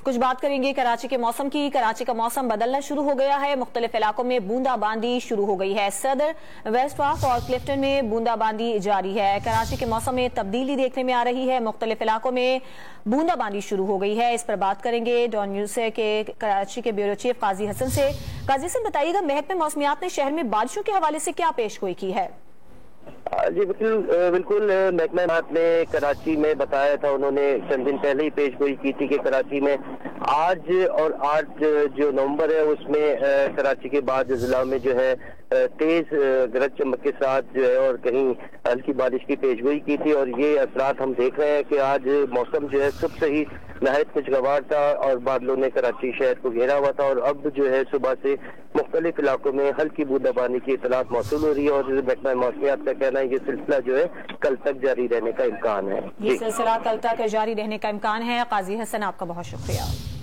کچھ بات کریں گے کراچی کے موسم کی۔ کراچی کا موسم بدلنا شروع ہو گیا ہے، مختلف علاقوں میں بوندا باندی شروع ہو گئی ہے۔ صدر، ویسٹ واک اور کلفٹن میں بوندا باندی جاری ہے۔ کراچی کے موسم میں تبدیلی دیکھنے میں آ رہی ہے، مختلف علاقوں میں بوندا باندی شروع ہو گئی ہے۔ اس پر بات کریں گے ڈان نیوز سے کہ کراچی کے بیورو چیف قاضی حسن سے۔ قاضی حسن بتائیے گا، محکمہ موسمیات نے شہر میں بارشوں کے حوالے سے کیا پیش گوئی کی ہے؟ جی بالکل محکمہ موسمیات نے کراچی میں بتایا تھا، انہوں نے چند دن پہلے ہی پیش گوئی کی تھی کہ کراچی میں آج اور 8 جو نومبر ہے اس میں کراچی کے بعد ضلع میں جو ہے تیز گرج چمک کے ساتھ جو ہے اور کہیں ہلکی بارش کی پیش گوئی کی تھی، اور یہ اثرات ہم دیکھ رہے ہیں کہ آج موسم جو ہے صبح سے ہی نہایت خوشگوار تھا اور بادلوں نے کراچی شہر کو گھیرا ہوا تھا، اور اب جو ہے صبح سے مختلف علاقوں میں ہلکی بوندا باندی کی اطلاعات موصول ہو رہی ہے، اور محکمہ موسمیات کا کہنا ہے یہ سلسلہ جو ہے کل تک جاری رہنے کا امکان ہے۔ یہ سلسلہ کل تک جاری رہنے کا امکان ہے۔ قاضی حسن، آپ کا بہت شکریہ۔